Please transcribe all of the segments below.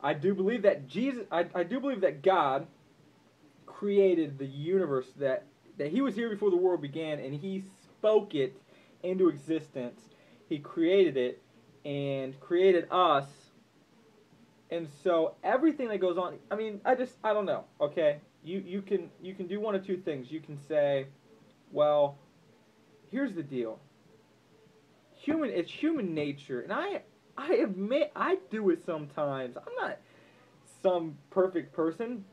I do believe that I do believe that God created the universe, that he was here before the world began, and he spoke it into existence. He created it and created us. And so everything that goes on, I mean, I don't know, okay? You can do one of two things. You can say, well, here's the deal. It's human nature, and I admit I do it sometimes. I'm not some perfect person.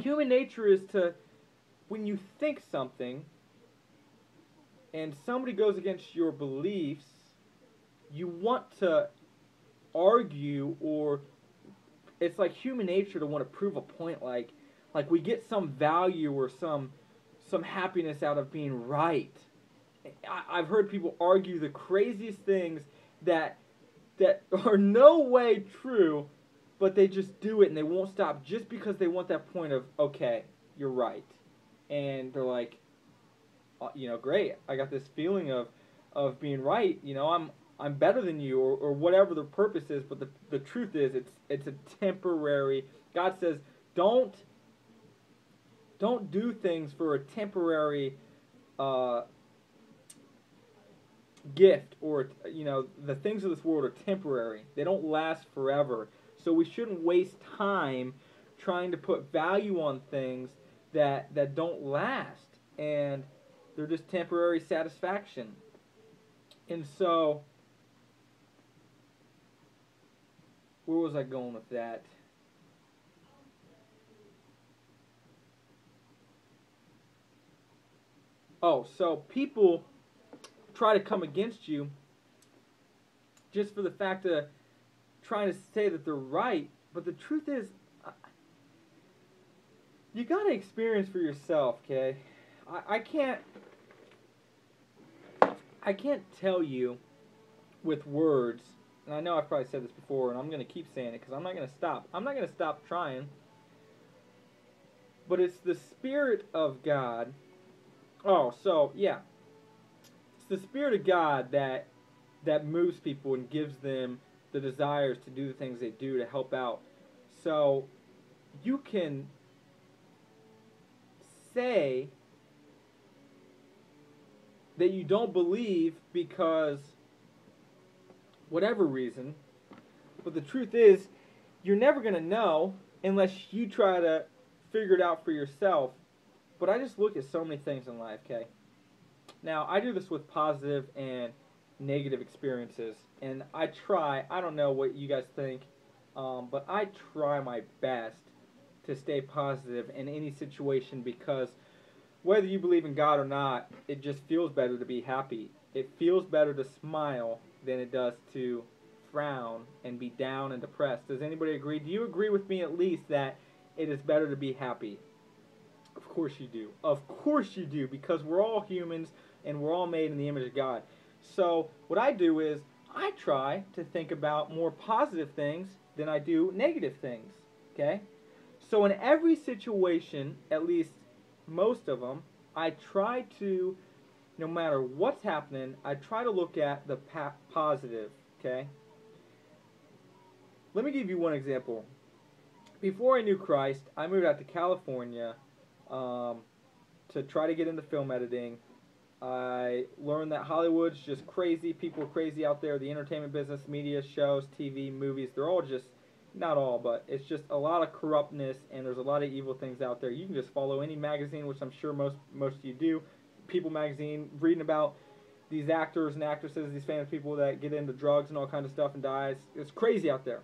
Human nature is to, when you think something and somebody goes against your beliefs, you want to argue, or it's like human nature to want to prove a point, like we get some value or some happiness out of being right. I've heard people argue the craziest things that are no way true, but they just do it and they won't stop just because they want that point of, okay, you're right. And they're like, great. I got this feeling of being right. I'm better than you, or whatever the purpose is. But the truth is, it's a temporary. God says, don't do things for a temporary uh, gift, or the things of this world are temporary. They don't last forever. So we shouldn't waste time trying to put value on things that don't last, and they're just temporary satisfaction. And so, where was I going with that? Oh, so people try to come against you just for the fact of trying to say that they're right, but the truth is, you gotta experience for yourself, okay? I can't tell you with words, and I know I've probably said this before, and I'm gonna keep saying it because I'm not gonna stop. I'm not gonna stop trying. But it's the Spirit of God. Oh, so yeah, it's the Spirit of God that moves people and gives them the desires to do the things they do to help out. So you can say that you don't believe because whatever reason, but the truth is, you're never going to know unless you try to figure it out for yourself. But I just look at so many things in life, okay? Now, I do this with positive and negative experiences, and I don't know what you guys think, but I try my best to stay positive in any situation, because whether you believe in God or not, it just feels better to be happy. It feels better to smile than it does to frown and be down and depressed. Does anybody agree? Do you agree with me at least that it is better to be happy? Of course you do. Of course you do, because we're all humans and we're all made in the image of God. So what I do is I try to think about more positive things than I do negative things. Okay? So in every situation, at least most of them, I try to, no matter what's happening, I try to look at the positive. Okay? Let me give you one example. Before I knew Christ, I moved out to California to try to get into film editing. I learned that Hollywood's just crazy. People are crazy out there. The entertainment business, media, shows, TV, movies, they're all just, not all, but it's just a lot of corruptness, and there's a lot of evil things out there. You can just follow any magazine, which I'm sure most of you do. People magazine, reading about these actors and actresses, these famous people that get into drugs and all kinds of stuff and die. It's crazy out there.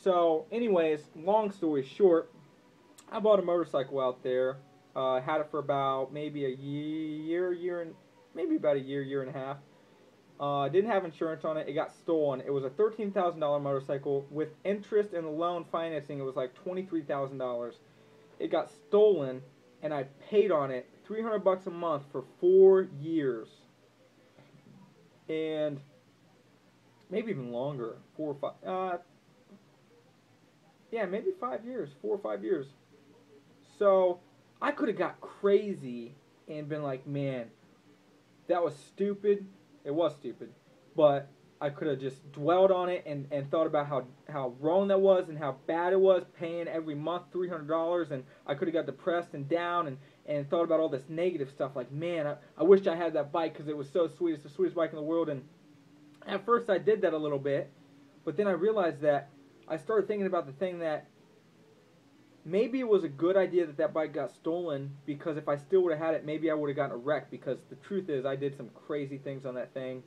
So, anyways, long story short, I bought a motorcycle out there. Had it for about maybe a maybe about a year and a half. Didn't have insurance on it. It got stolen. It was a $13,000 motorcycle with interest and the loan financing. It was like $23,000. It got stolen, and I paid on it $300 a month for 4 years, and maybe even longer, 4 or 5. Yeah, maybe 5 years, 4 or 5 years. So I could have got crazy and been like, man, that was stupid. It was stupid, but I could have just dwelled on it and thought about how wrong that was and how bad it was, paying every month $300, and I could have got depressed and down and thought about all this negative stuff. Like, man, I wished I had that bike because it was so sweet. It's the sweetest bike in the world. And at first I did that a little bit, but then I realized that I started thinking about the thing that maybe it was a good idea that that bike got stolen, because if I still would have had it, maybe I would have gotten a wreck, because the truth is I did some crazy things on that thing.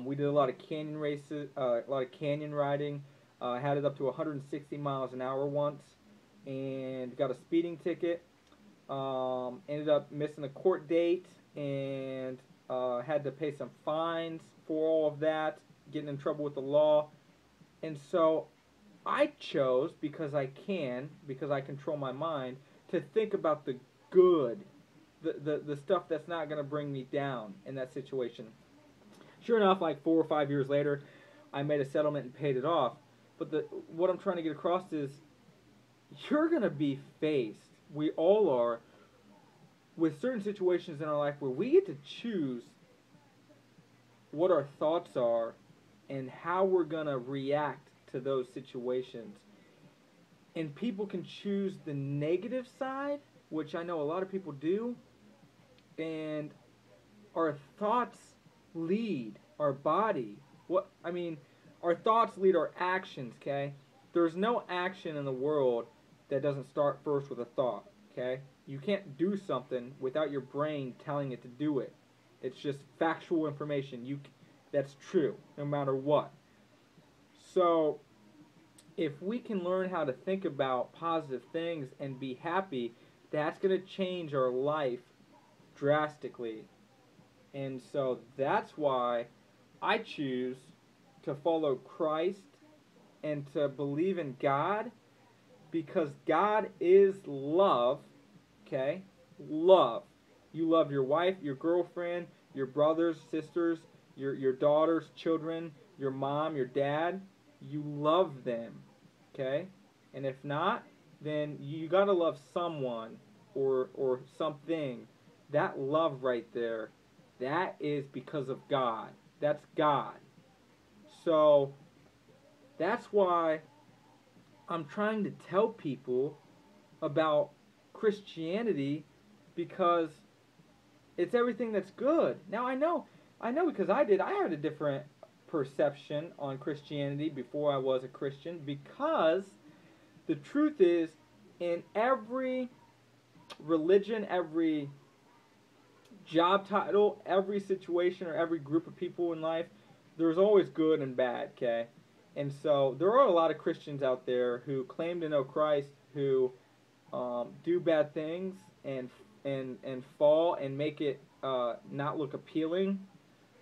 We did a lot of canyon races, a lot of canyon riding. Had it up to 160 miles an hour once, and got a speeding ticket. Ended up missing a court date, and had to pay some fines for all of that, getting in trouble with the law. And so I chose, because I control my mind, to think about the good, the stuff that's not going to bring me down in that situation. Sure enough, like 4 or 5 years later, I made a settlement and paid it off. But what I'm trying to get across is, you're going to be faced, we all are, with certain situations in our life where we get to choose what our thoughts are and how we're going to react to those situations. And people can choose the negative side, which I know a lot of people do, and our thoughts lead our body. Our thoughts lead our actions, okay? There's no action in the world that doesn't start first with a thought, okay? You can't do something without your brain telling it to do it. It's just factual information. That's true, no matter what. So, if we can learn how to think about positive things and be happy, that's going to change our life drastically. And so that's why I choose to follow Christ and to believe in God, because God is love, okay? Love. You love your wife, your girlfriend, your brothers, sisters, your daughters, children, your mom, your dad. You love them, okay? And if not, then you got to love someone or something. That love right there, that is because of God. That's God. So that's why I'm trying to tell people about Christianity, because it's everything that's good. Now I know because I had a different perception on Christianity before I was a Christian, because the truth is, in every religion, every job title, every situation, or every group of people in life, there's always good and bad, okay? And so there are a lot of Christians out there who claim to know Christ, who do bad things and fall and make it not look appealing.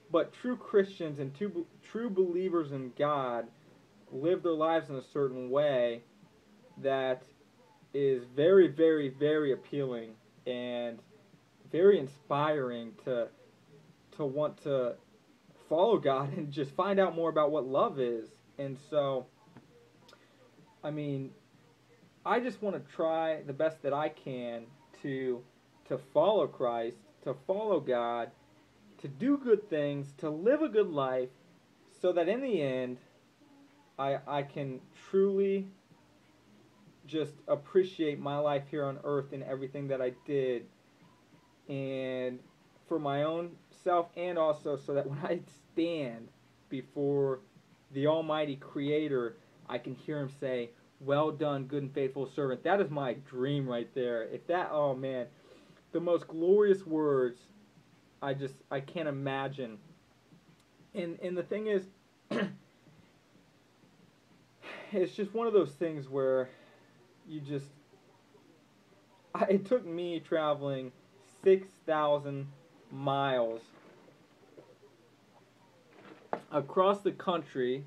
But true Christians and true believers in God live their lives in a certain way that is very, very, very appealing and very inspiring to want to follow God and just find out more about what love is. And so, I just want to try the best that I can to follow Christ, to follow God, to do good things, to live a good life, so that in the end, I can truly just appreciate my life here on earth and everything that I did, and for my own self, and also so that when I stand before the Almighty Creator, I can hear Him say, "Well done, good and faithful servant." That is my dream right there. Oh man, the most glorious words, I can't imagine. And the thing is, it's just one of those things where it took me traveling 6,000 miles across the country